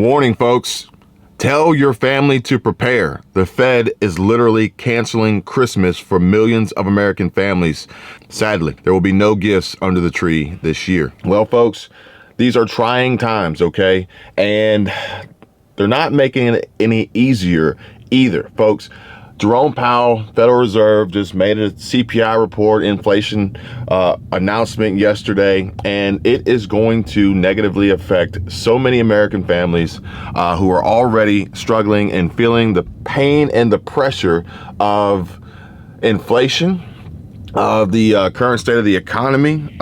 Warning, folks. Tell your family to prepare. The Fed is literally canceling Christmas for millions of American families. Sadly, there will be no gifts under the tree this year. Well, folks, these are trying times, okay? And they're not making it any easier either, folks. Jerome Powell, Federal Reserve, just made a CPI report, inflation announcement yesterday, and it is going to negatively affect so many American families who are already struggling and feeling the pain and the pressure of inflation, of the current state of the economy.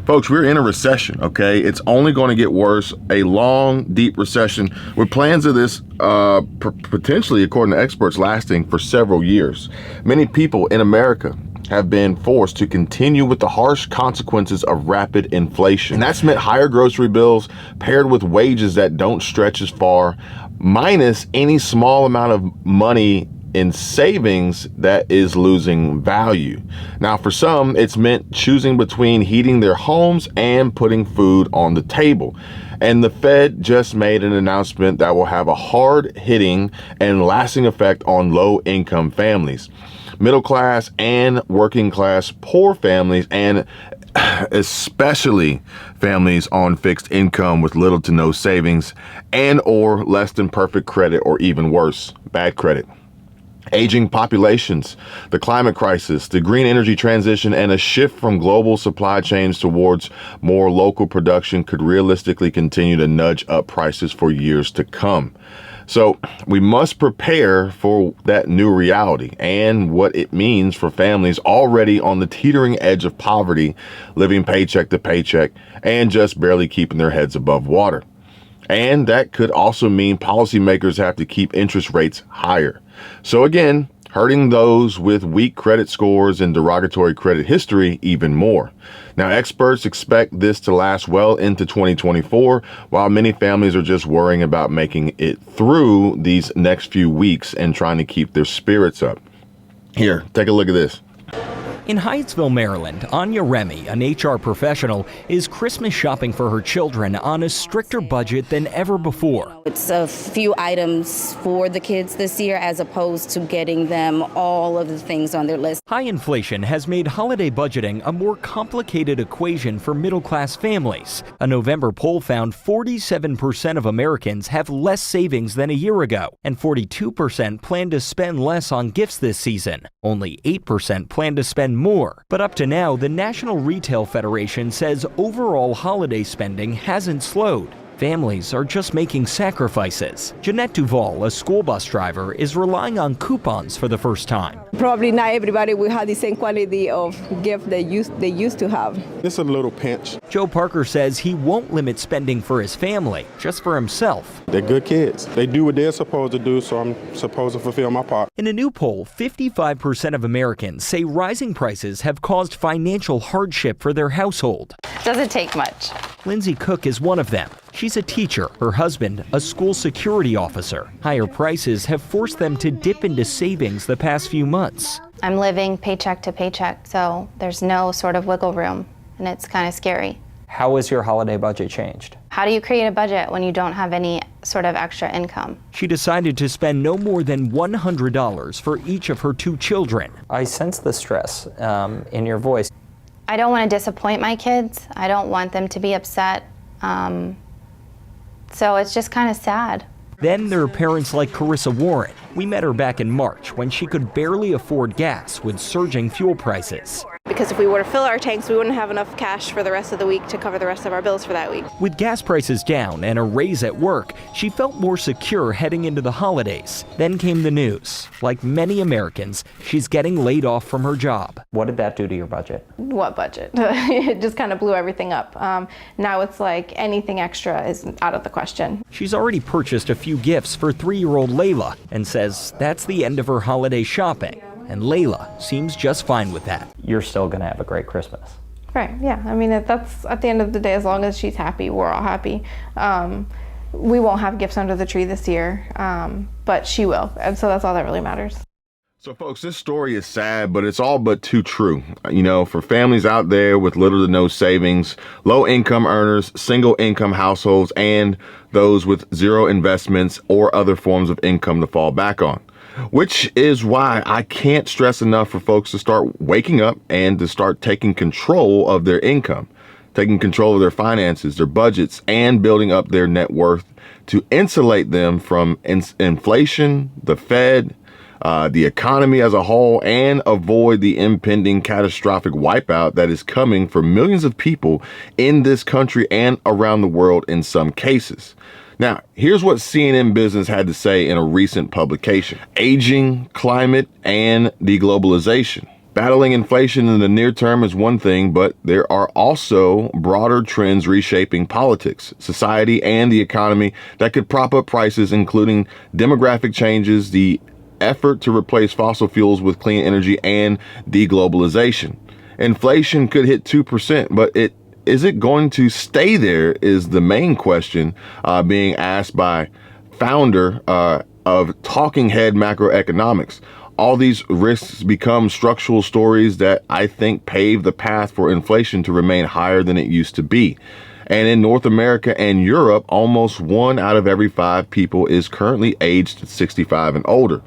Folks, we're in a recession, okay? It's only going to get worse, a long, deep recession with plans of this potentially, according to experts, lasting for several years. Many people in America have been forced to continue with the harsh consequences of rapid inflation. And that's meant higher grocery bills paired with wages that don't stretch as far, minus any small amount of money in savings that is losing value. Now, for some, it's meant choosing between heating their homes and putting food on the table. And the Fed just made an announcement that will have a hard-hitting and lasting effect on low-income families, middle class and working class poor families, and especially families on fixed income with little to no savings and or less than perfect credit, or even worse, bad credit. Aging populations, the climate crisis, the green energy transition, and a shift from global supply chains towards more local production could realistically continue to nudge up prices for years to come. So we must prepare for that new reality and what it means for families already on the teetering edge of poverty, living paycheck to paycheck, and just barely keeping their heads above water. And that could also mean policymakers have to keep interest rates higher. So again, hurting those with weak credit scores and derogatory credit history even more. Now, experts expect this to last well into 2024, while many families are just worrying about making it through these next few weeks and trying to keep their spirits up. Here, take a look at this. In Hyattsville, Maryland, Anya Remy, an HR professional, is Christmas shopping for her children on a stricter budget than ever before. It's a few items for the kids this year as opposed to getting them all of the things on their list. High inflation has made holiday budgeting a more complicated equation for middle-class families. A November poll found 47% of Americans have less savings than a year ago, and 42% plan to spend less on gifts this season. Only 8% plan to spend more. But up to now, the National Retail Federation says overall holiday spending hasn't slowed. Families are just making sacrifices. Jeanette Duval, a school bus driver, is relying on coupons for the first time. Probably not everybody will have the same quality of gift they used to have. It's a little pinch. Joe Parker says he won't limit spending for his family, just for himself. They're good kids. They do what they're supposed to do, so I'm supposed to fulfill my part. In a new poll, 55% of Americans say rising prices have caused financial hardship for their household. Doesn't take much. Lindsay Cook is one of them. She's a teacher, her husband, a school security officer. Higher prices have forced them to dip into savings the past few months. I'm living paycheck to paycheck, so there's no sort of wiggle room, and it's kind of scary. How has your holiday budget changed? How do you create a budget when you don't have any sort of extra income? She decided to spend no more than $100 for each of her two children. I sense the stress in your voice. I don't want to disappoint my kids. I don't want them to be upset. So it's just kind of sad. Then there are parents like Carissa Warren. We met her back in March when she could barely afford gas with surging fuel prices. Because if we were to fill our tanks, we wouldn't have enough cash for the rest of the week to cover the rest of our bills for that week. With gas prices down and a raise at work, she felt more secure heading into the holidays. Then came the news. Like many Americans, she's getting laid off from her job. What did that do to your budget? What budget? It just kind of blew everything up. Now it's like anything extra is out of the question. She's already purchased a few gifts for 3-year-old Layla and says that's the end of her holiday shopping. And Layla seems just fine with that. You're still going to have a great Christmas. Right, yeah. I mean, that's at the end of the day, as long as she's happy, we're all happy. We won't have gifts under the tree this year, but she will. And so that's all that really matters. So, folks, this story is sad, but it's all but too true. You know, for families out there with little to no savings, low income earners, single income households, and those with zero investments or other forms of income to fall back on. Which is why I can't stress enough for folks to start waking up and to start taking control of their income, taking control of their finances, their budgets, and building up their net worth to insulate them from inflation, the Fed, the economy as a whole, and avoid the impending catastrophic wipeout that is coming for millions of people in this country and around the world in some cases. Now, here's what CNN Business had to say in a recent publication. Aging, climate, and deglobalization. Battling inflation in the near term is one thing, but there are also broader trends reshaping politics, society, and the economy that could prop up prices, including demographic changes, the effort to replace fossil fuels with clean energy, and deglobalization. Inflation could hit 2%, but is it going to stay there is the main question being asked by founder of Talking Head Macroeconomics. All these risks become structural stories that I think pave the path for inflation to remain higher than it used to be. And in North America and Europe, almost 1 out of every 5 people is currently aged 65 and older,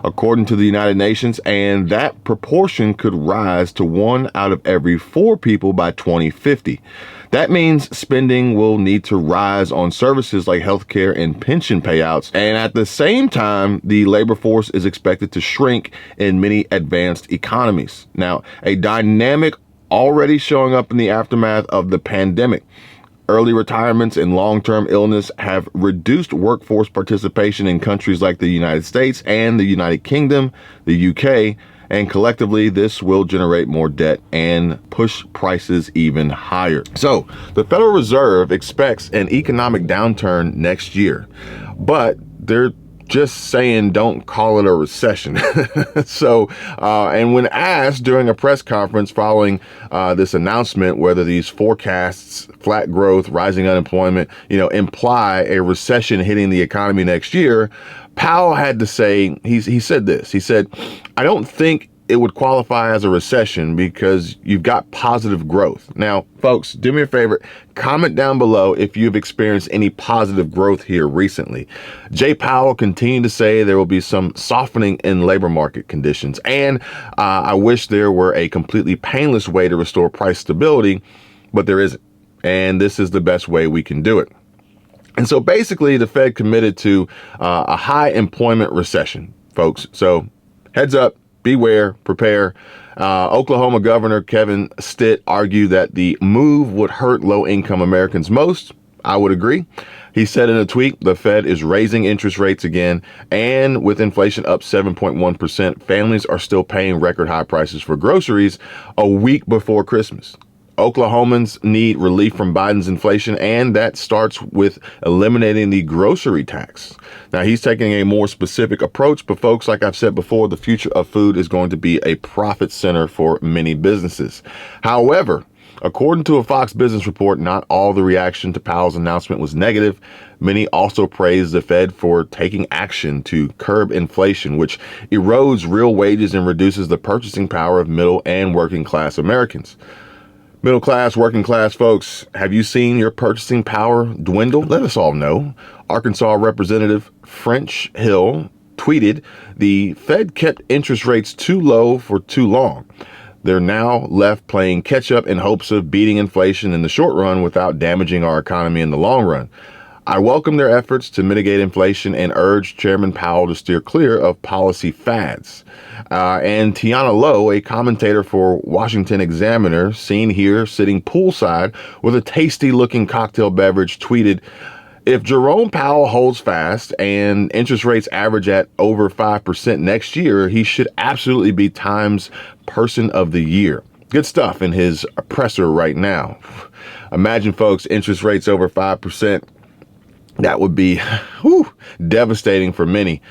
according to the United Nations, and that proportion could rise to 1 out of every 4 people by 2050. That means spending will need to rise on services like healthcare and pension payouts. And at the same time, the labor force is expected to shrink in many advanced economies. Now, a dynamic already showing up in the aftermath of the pandemic. Early retirements and long-term illness have reduced workforce participation in countries like the United States and the United Kingdom, the UK, and collectively this will generate more debt and push prices even higher. So the Federal Reserve expects an economic downturn next year, but they're just saying don't call it a recession. And when asked during a press conference following this announcement whether these forecasts, flat growth, rising unemployment, imply a recession hitting the economy next year, Powell had to say, he said this, he said, I don't think it would qualify as a recession because you've got positive growth. Now, folks, do me a favor, comment down below if you've experienced any positive growth here recently. Jay Powell continued to say there will be some softening in labor market conditions, and I wish there were a completely painless way to restore price stability, but there isn't, and this is the best way we can do it. And so basically, the Fed committed to a high employment recession, folks. So heads up. Beware, prepare. Oklahoma Governor Kevin Stitt argued that the move would hurt low-income Americans most. I would agree. He said in a tweet, the Fed is raising interest rates again, and with inflation up 7.1%, families are still paying record high prices for groceries a week before Christmas. Oklahomans need relief from Biden's inflation, and that starts with eliminating the grocery tax. Now, he's taking a more specific approach, but folks, like I've said before, the future of food is going to be a profit center for many businesses. However, according to a Fox Business report, not all the reaction to Powell's announcement was negative. Many also praised the Fed for taking action to curb inflation, which erodes real wages and reduces the purchasing power of middle and working class Americans. Middle class, working class folks, have you seen your purchasing power dwindle? Let us all know. Arkansas Representative French Hill tweeted, the Fed kept interest rates too low for too long. They're now left playing catch up in hopes of beating inflation in the short run without damaging our economy in the long run. I welcome their efforts to mitigate inflation and urge Chairman Powell to steer clear of policy fads. And Tiana Lowe, a commentator for Washington Examiner, seen here sitting poolside with a tasty-looking cocktail beverage, tweeted, if Jerome Powell holds fast and interest rates average at over 5% next year, he should absolutely be Time's Person of the Year. Good stuff in his presser right now. Imagine, folks, interest rates over 5%. That would be devastating for many.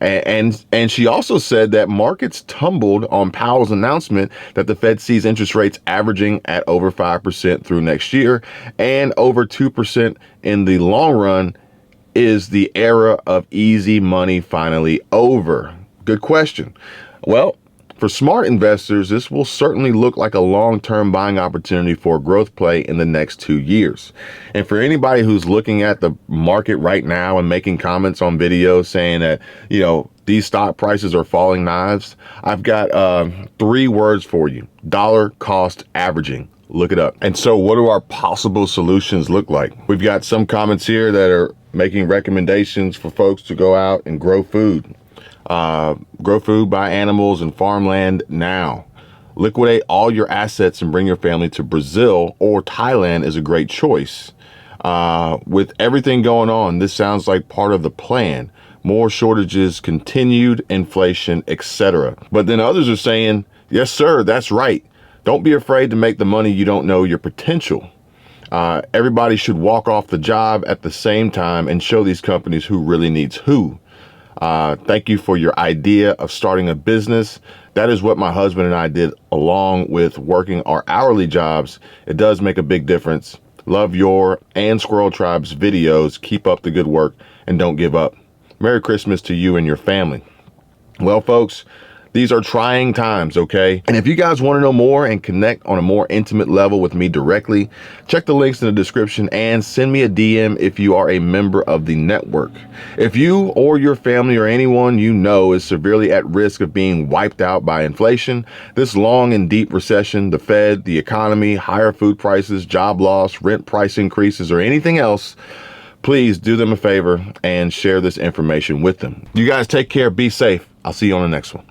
And she also said that markets tumbled on Powell's announcement that the Fed sees interest rates averaging at over 5% through next year and over 2% in the long run. Is the era of easy money finally over? Good question. Well, for smart investors, this will certainly look like a long-term buying opportunity for a growth play in the next 2 years. And for anybody who's looking at the market right now and making comments on videos saying that, these stock prices are falling knives, I've got 3 words for you: dollar cost averaging. Look it up. And so what do our possible solutions look like? We've got some comments here that are making recommendations for folks to go out and grow food. Grow food, buy animals and farmland now. Liquidate all your assets and bring your family to Brazil or Thailand is a great choice. With everything going on, this sounds like part of the plan. More shortages, continued inflation, etc. But then others are saying, yes, sir, that's right. Don't be afraid to make the money you don't know your potential. Everybody should walk off the job at the same time and show these companies who really needs who. Thank you for your idea of starting a business. That is what my husband and I did along with working our hourly jobs. It does make a big difference. Love your and Squirrel Tribe's videos. Keep up the good work and don't give up. Merry Christmas to you and your family. Well, folks, these are trying times, okay? And if you guys want to know more and connect on a more intimate level with me directly, check the links in the description and send me a DM if you are a member of the network. If you or your family or anyone you know is severely at risk of being wiped out by inflation, this long and deep recession, the Fed, the economy, higher food prices, job loss, rent price increases, or anything else, please do them a favor and share this information with them. You guys take care, be safe. I'll see you on the next one.